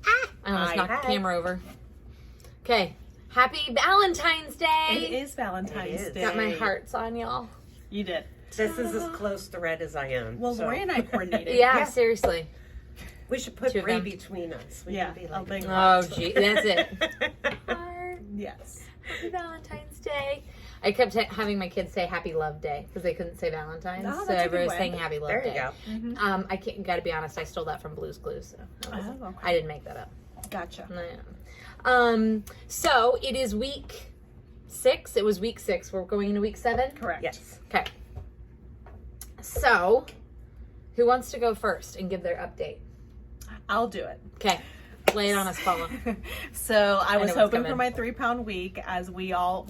I almost knocked the camera over. Okay. Happy Valentine's Day. It is Valentine's Day. Got my hearts on y'all. You did. This is as close to red as I am. Well, so. Lori and I coordinated. Yeah, seriously. We should put Two of Brie them. between us. We Yeah, can be I'll like, bring Oh, gee. That's it. Heart. Yes. Happy Valentine's Day. I kept having my kids say Happy Love Day because they couldn't say Valentine's. Oh, so that's a everybody good was way. saying Happy Love there Day. you go. Mm-hmm. I can't. Got to be honest. I stole that from Blue's Clues. So Okay. I didn't make that up. Gotcha. So it is week 6. It was week 6. We're going into week 7. Correct. Yes. Okay. So, who wants to go first and give their update? I'll do it. Okay. Lay it on us, Paula. So I was know what's hoping coming. for my 3-pound week, as we all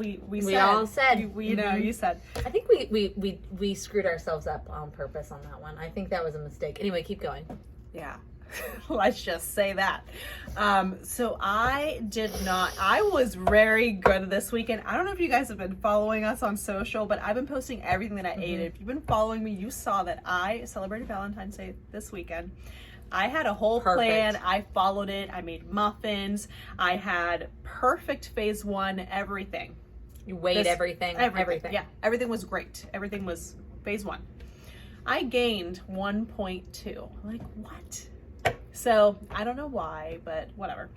said. You know, you said. I think we screwed ourselves up on purpose on that one. I think that was a mistake. Anyway, keep going. Yeah. Let's just say that. So I was very good this weekend. I don't know if you guys have been following us on social, but I've been posting everything that I ate. If you've been following me, you saw that I celebrated Valentine's Day this weekend. I had a whole plan. I followed it. I made muffins. I had perfect phase 1, everything. You weighed everything. Yeah, everything was great. Everything was phase 1. I gained 1.2. Like, what? So, I don't know why, but whatever.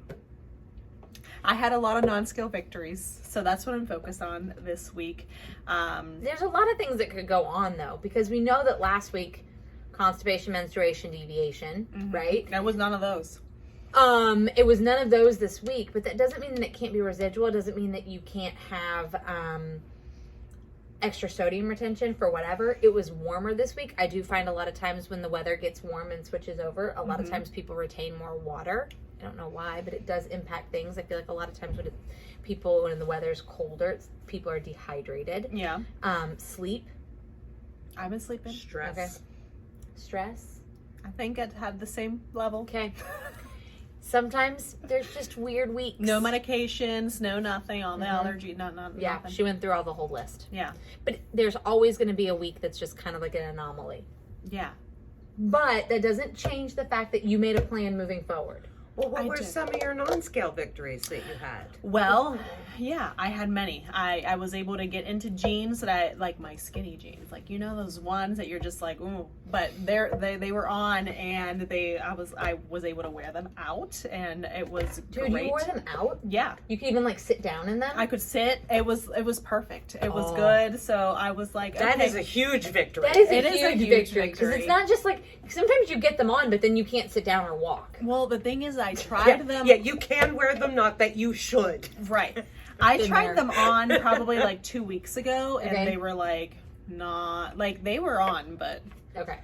I had a lot of non-skill victories, so that's what I'm focused on this week. There's a lot of things that could go on, though, because we know that last week, constipation, menstruation, deviation, right? There was none of those. It was none of those this week, but that doesn't mean that it can't be residual. It doesn't mean that you can't have extra sodium retention for whatever. It was warmer this week. I do find a lot of times when the weather gets warm and switches over, a lot of times people retain more water. I don't know why, but it does impact things. I feel like a lot of times when the weather's colder, people are dehydrated. Yeah. Sleep. I've been sleeping. Stress. Okay. Stress. I think it had the same level. Okay. Sometimes there's just weird weeks. No medications, no nothing, all the allergy, nothing. She went through all the whole list. Yeah. But there's always going to be a week that's just kind of like an anomaly. Yeah. But that doesn't change the fact that you made a plan moving forward. Well, what I were did. some of your non-scale victories that you had? Well, yeah, I had many. I was able to get into jeans that I like, my skinny jeans, like, you know, those ones that you're just like, ooh, but they were on, and I was able to wear them out, and it was Dude, great. you wore them out? Yeah, You could even like sit down in them? I could sit. It was perfect. It was good. So I was like, That okay. is a huge victory. That is It a is a huge huge victory. Because victory. it's not just like, sometimes you get them on, but then you can't sit down or walk. Well, the thing is, I tried them. Yeah, you can wear them, not that you should. Right. I Been tried there. them on probably like 2 weeks ago, and Okay. they were like not like they were on, but Okay.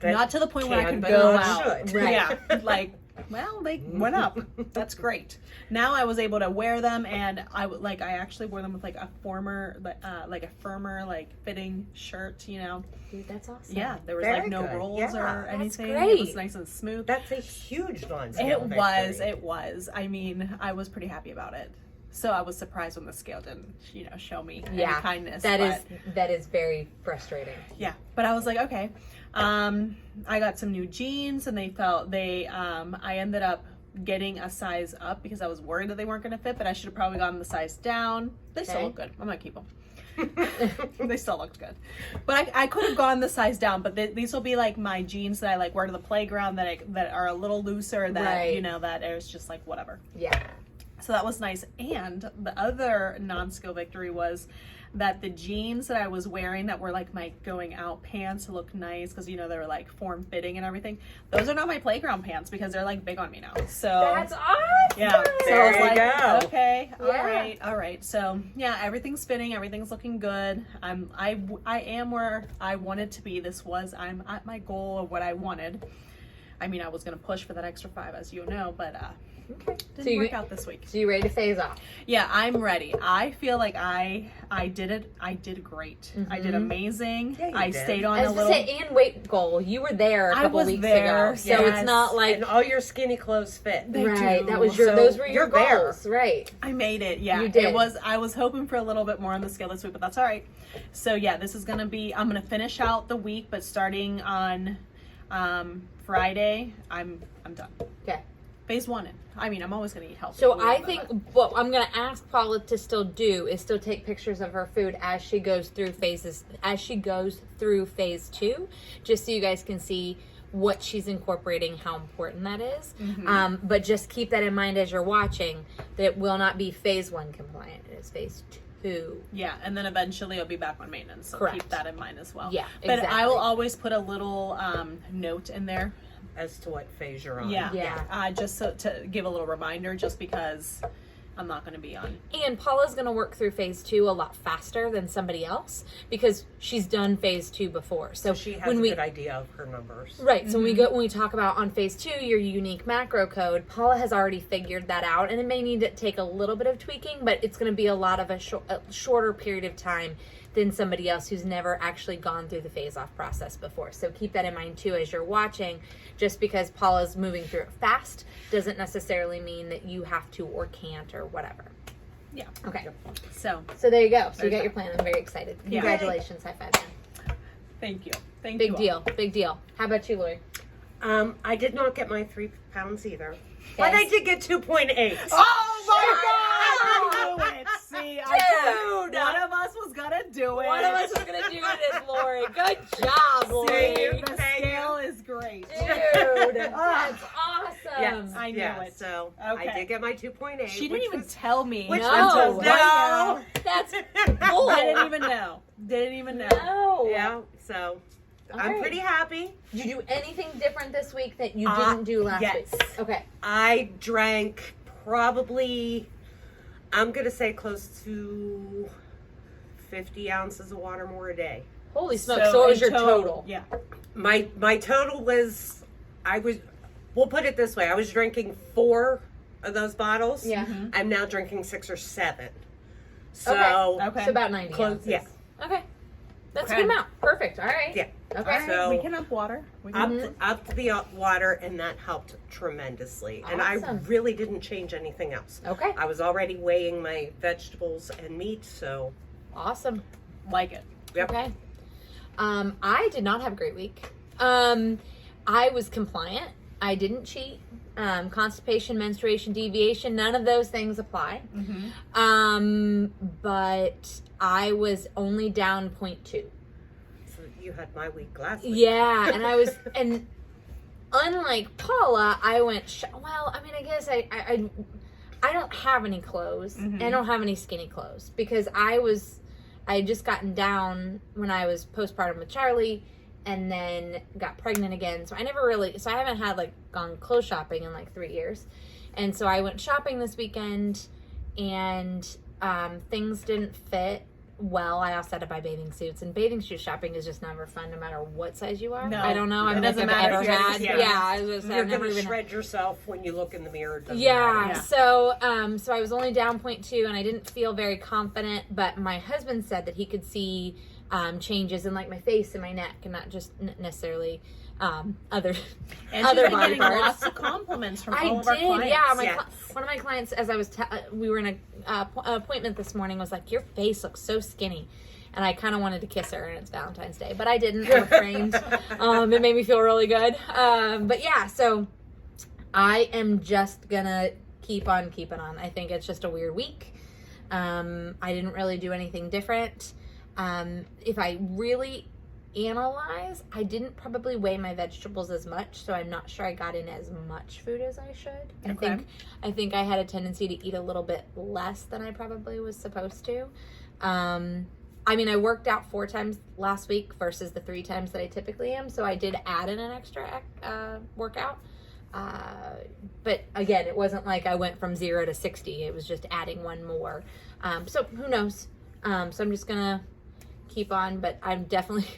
That not to the point where I can, could but go not out. should. Right. Yeah, like, well, they went up. That's great. Now I was able to wear them, and I actually wore them with like a firmer fitting shirt. You know. Dude, that's awesome. Yeah, there was Very like no good. rolls Yeah, or that's anything. It great. was nice and smooth. That's a huge non-scale victory. It was. I mean, I was pretty happy about it. So I was surprised when the scale didn't, show me any kindness. That is very frustrating. Yeah, but I was like, okay. I got some new jeans, and I ended up getting a size up because I was worried that they weren't going to fit, but I should have probably gotten the size down. They still Okay. look good. I'm going to keep them. They still looked good, but I could have gone the size down. But these will be like my jeans that I like wear to the playground that are a little looser. That Right. that is just like whatever. Yeah. So that was nice. And the other non-skill victory was that the jeans that I was wearing that were like my going out pants to look nice because they were like form fitting and everything. Those are not my playground pants because they're like big on me now. So That's awesome. yeah. So There I was you like, go. okay, Yeah. all right. So yeah, everything's fitting, everything's looking good. I am where I wanted to be. I'm at my goal of what I wanted. I mean, I was gonna push for that extra 5, as you know, but Okay. didn't work out this week. So you ready to phase off? Yeah, I'm ready. I feel like I did it. I did great. I did amazing. Yeah, you I did. stayed on I a was little. going to say, and weight goal. You were there a I couple was weeks there, ago. So yes. it's not like, And all your skinny clothes fit. They right, do. that was So those were your you're there. goals. Right. I made it. Yeah, You did. I was hoping for a little bit more on the scale this week, but that's all right. So yeah, this is gonna be. I'm gonna finish out the week, but starting on Friday, I'm done. Okay. phase 1. I mean, I'm always going to eat healthy. So I think what I'm going to ask Paula to still do is still take pictures of her food as she goes through phase 2, just so you guys can see what she's incorporating, how important that is. But just keep that in mind as you're watching, that it will not be phase 1 compliant. It is phase 2. Yeah, and then eventually I'll be back on maintenance. So Correct. Keep that in mind as well. Yeah, But exactly. I will always put a little note in there. As to what phase you're on. Yeah. Just so to give a little reminder, just because I'm not going to be on. And Paula's going to work through phase 2 a lot faster than somebody else because she's done phase 2 before. So She has a good idea of her numbers. Right. So when we talk about on phase 2 your unique macro code, Paula has already figured that out, and it may need to take a little bit of tweaking, but it's going to be a lot of a shorter period of time than somebody else who's never actually gone through the phase off process before. So keep that in mind too as you're watching. Just because Paula's moving through it fast doesn't necessarily mean that you have to or can't or whatever. Yeah. Okay. So there you go. So you got your plan. I'm very excited. Yeah. Congratulations. High five. Man. thank you. Thank Big you. deal. Big deal. How about you, Lori? I did not get my 3 pounds either. But I did get 2.8. Oh my God! I knew it. See, Dude! one of us was gonna do it. One of us is going to do it is Lori. Good job, Lori. See, the scale is great. Dude, that's awesome. Yes, I knew it. So Okay. I did get my 2.8. She didn't even tell me. Which No. was Right That's now. bull. Didn't even know. Didn't even know. No. Yeah, so All I'm right. pretty happy. Did you do anything different this week that you didn't do last yes. week? Okay. I drank probably, I'm going to say close to 50 ounces of water more a day. Holy smokes. So what was in your total? Yeah. My total was, we'll put it this way, I was drinking 4 of those bottles. Yeah. I'm now drinking 6 or 7. So, Okay. So about 90 Close- ounces. yeah. Okay. That's Okay. a good amount. Perfect. All right. yeah. Okay. So- We can up water. We can Up to the water, and that helped tremendously. And I Awesome. really didn't change anything else. Okay. I was already weighing my vegetables and meat, so Awesome. like it. yep. Okay. I did not have a great week. I was compliant. I didn't cheat. Constipation, menstruation, deviation, none of those things apply. But I was only down 0.2. So you had my week last week. Yeah, and I was, and unlike Paula, I went, well, I mean, I guess I don't have any clothes. I don't have any skinny clothes because I had just gotten down when I was postpartum with Charlie and then got pregnant again. So I haven't had gone clothes shopping in 3 years. And so I went shopping this weekend and things didn't fit well. I also had to buy bathing suits, and bathing suit shopping is just never fun no matter what size you are. No, I don't know. it I've doesn't never matter ever if you're had. just- Yeah, I was You're never going to even shred yourself when you look in the mirror. It doesn't yeah, matter. Yeah. so I was only down 0.2 and I didn't feel very confident, but my husband said that he could see changes in my face and my neck and not just necessarily other And other she's been body getting parts. lots of compliments from I all of our did, clients. yeah. Yes. One of my clients, as I was, we were in a appointment this morning, was like, "Your face looks so skinny," and I kind of wanted to kiss her, and it's Valentine's Day, but I didn't. I refrained. It made me feel really good. But yeah, so I am just gonna keep on keeping on. I think it's just a weird week. I didn't really do anything different. If I really analyze, I didn't probably weigh my vegetables as much, so I'm not sure I got in as much food as I should. Okay. I think I had a tendency to eat a little bit less than I probably was supposed to. I mean, I worked out 4 times last week versus the 3 times that I typically am, so I did add in an extra workout. But again, it wasn't like I went from 0 to 60. It was just adding one more. So who knows? So I'm just gonna keep on, but I'm definitely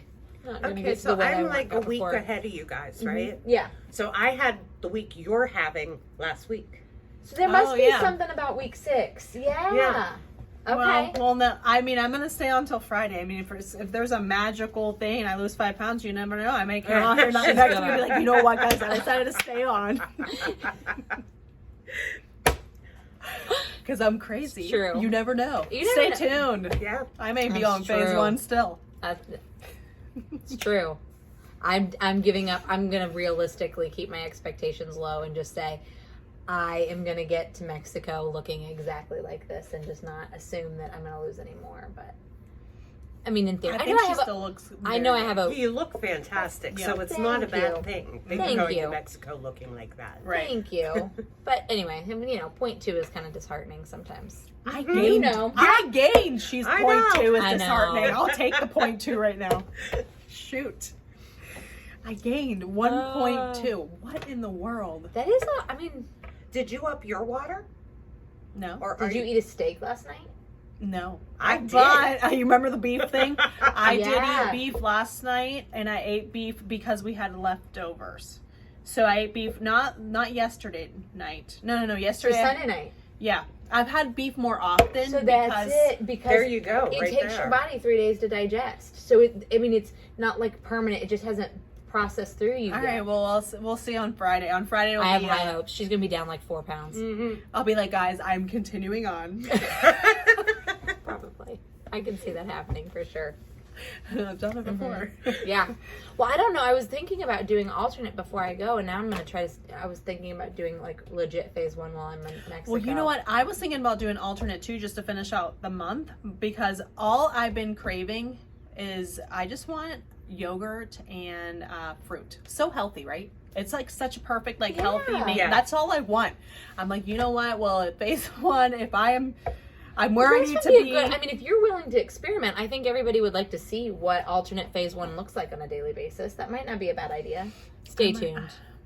not gonna Okay, get to so the way I I'm worked like a out week before. ahead of you guys, right? Yeah. So I had the week you're having last week. So there must Oh, be yeah. something about week 6. Yeah. Yeah. Okay. Well, no. I mean, I'm gonna stay on till Friday. I mean, if there's a magical thing and I lose 5 pounds, you never know. I may come on here next week and be like, you know what, guys, I decided to stay on because I'm crazy. It's true. You never know. You Stay never tuned. Yeah. I may be That's on phase true. 1 still. It's true. I'm giving up. I'm gonna realistically keep my expectations low and just say I am going to get to Mexico looking exactly like this and just not assume that I'm going to lose anymore. But, I mean, in theory, I think she still looks. I know I have a. You look fantastic, Yeah. so it's not a Thank bad you. thing. Thank Going you. to Mexico looking like that. Right. Thank you. But anyway, I mean, point 2 is kind of disheartening sometimes. I Mhm. gained. You know. I gained. She's I point know. 2 is I know. disheartening. I'll take the point 2 right now. Shoot. I gained 1.2. What in the world? That is I mean, Did you up your water? No. Or did you eat a steak last night? I No. did. But you remember the beef thing? I Yeah. did eat beef last night, and I ate beef because we had leftovers. So I ate beef not yesterday night. No, So yesterday. Sunday night. Yeah. I've had beef more often So that's because it. Because There you go. it right takes there. your body 3 days to digest. So it's not like permanent. It just hasn't processed through you All yet. right, well, we'll see on Friday. On Friday, it'll I have be, high hopes. She's gonna be down like 4 pounds. Mhm. I'll be like, guys, I'm continuing on. Probably. I can see that happening for sure. I've done it before. Yeah. Well, I don't know. I was thinking about doing alternate before I go, and now I'm gonna try to. I was thinking about doing like legit phase 1 while I'm in Mexico. Well, you know what? I was thinking about doing alternate too, just to finish out the month, because all I've been craving is I just want yogurt and fruit. So healthy, right? It's like such a perfect, like healthy. Yeah. That's all I want. I'm like, you know what? Well, at phase 1, if I'm where I This need would to be be. a good. I mean, if you're willing to experiment, I think everybody would like to see what alternate phase 1 looks like on a daily basis. That might not be a bad idea. Stay tuned.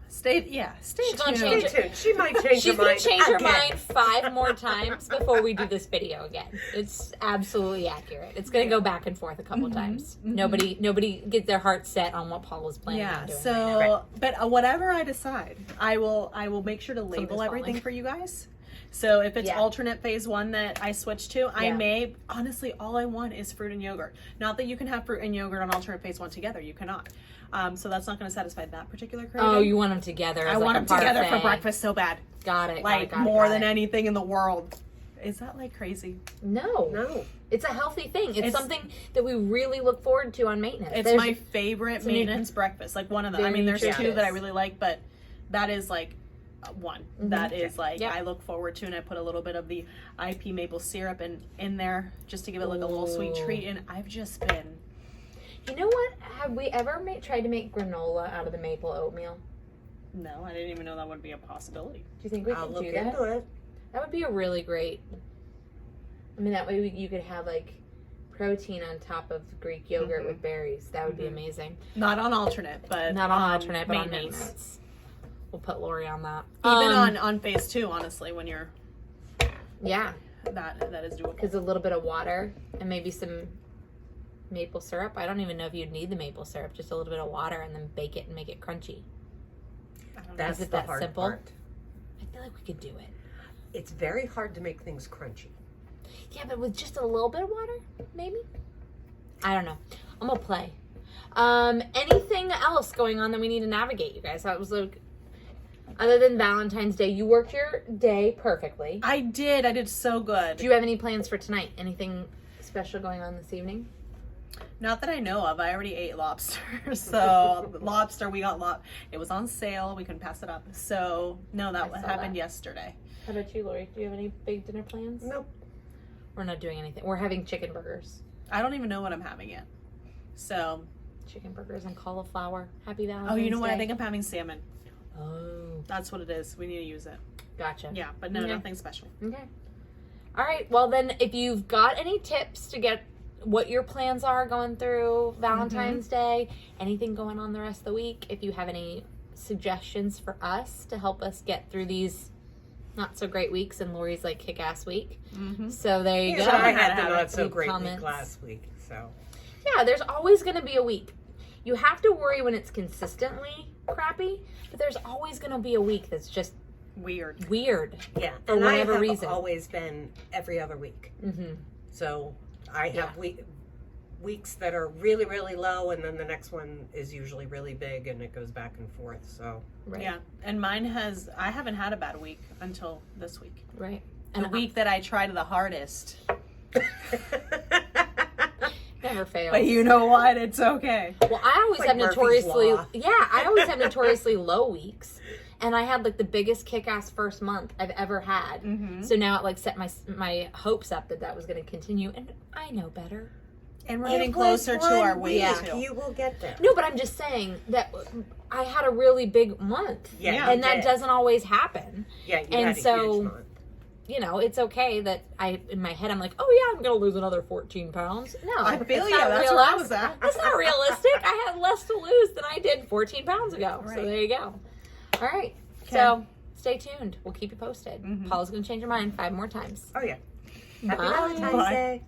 Stay She's gonna tuned. change Stay tuned. She might change She's her gonna mind. change her again. mind 5 more times before we do this video again. It's absolutely accurate. It's gonna go back and forth a couple times. Nobody gets their heart set on what Paul is planning Yeah. on doing. So, right now. but whatever I decide, I will make sure to label Something's everything falling. for you guys. So if it's Yeah. alternate phase 1 that I switch to, I Yeah. may honestly all I want is fruit and yogurt. Not that you can have fruit and yogurt on alternate phase 1 together. You cannot. So that's not going to satisfy that particular craving. Oh, you want them together? I as want like them a together for parfait. breakfast so bad, Got it. like got it, more got than it. anything in the world. Is that like crazy? No, No. It's a healthy thing. It's It's- something that we really look forward to on maintenance. It's There's- my favorite a new- maintenance breakfast. Like one of them. I Very mean, there's nutritious. 2 that I really like, but that is like one that is like Yeah. I look forward to, and I put a little bit of the IP maple syrup in there just to give it like a little sweet Ooh. treat. And I've just been You know what? Have we ever tried to make granola out of the maple oatmeal? no, I didn't even know that would be a possibility. Do you think we I'll could look do that? into it. That would be a really great. I mean, that way you could have like protein on top of Greek yogurt with berries. That would be amazing. Not on alternate, but Not on alternate, but on maintenance. maintenance. We'll put Lori on that. Even on phase 2, honestly, when you're Yeah, that is doable. because a little bit of water and maybe some maple syrup. I don't even know if you'd need the maple syrup. Just a little bit of water and then bake it and make it crunchy. I don't know. That's it the that hard simple? part. I feel like we could do it. It's very hard to make things crunchy. Yeah, but with just a little bit of water, maybe? I don't know. I'm gonna play. Anything else going on that we need to navigate, you guys? That was like, other than Valentine's Day, you worked your day perfectly. I did so good. Do you have any plans for tonight? Anything special going on this evening? Not that I know of. I already ate lobster. So lobster, we got it was on sale. We couldn't pass it up. So no, that I saw happened that. yesterday. How about you, Lori? Do you have any big dinner plans? Nope. We're not doing anything. We're having chicken burgers. I don't even know what I'm having yet. So, Chicken burgers and cauliflower. Happy Valentine's oh, you know what? I Day. think I'm having salmon. Oh, That's what it is. We need to use it. gotcha. Yeah, but no, Okay. nothing special. Okay. All right. Well, then, if you've got any tips to get what your plans are going through Valentine's Day, anything going on the rest of the week, if you have any suggestions for us to help us get through these not so great weeks and Lori's like kick-ass week. Mm-hmm. So there you Yeah, go. I had Have the not so leave great comments. week last week, so. Yeah, there's always going to be a week. You have to worry when it's consistently crappy, but there's always going to be a week that's just Weird. weird. Yeah, For and whatever I have reason. always been every other week. Mm-hmm. So I have weeks that are really, really low, and then the next one is usually really big, and it goes back and forth. So Right. Yeah, and I haven't had a bad week until this week. Right. The week that I tried the hardest. Never fails. But you know what? It's okay. Well, I always Like have Murphy's notoriously, Law. I always have notoriously low weeks, And I had like the biggest kick-ass first month I've ever had. So now it like set my hopes up that was going to continue, and I know better. And we're getting closer to our weight too. You will get there. No, but I'm just saying that I had a really big month. Yeah, and that doesn't always happen. Yeah, you and had a so, huge month. You know, it's okay that in my head, I'm like, oh yeah, I'm going to lose another 14 pounds. No, I feel it's you. not That's where I was at. That's not realistic. I had less to lose than I did 14 pounds ago. Right. So there you go. All right. Okay. So stay tuned. We'll keep you posted. Paula's going to change her mind 5 more times. Oh, yeah. Bye. Happy Valentine's Bye. Day.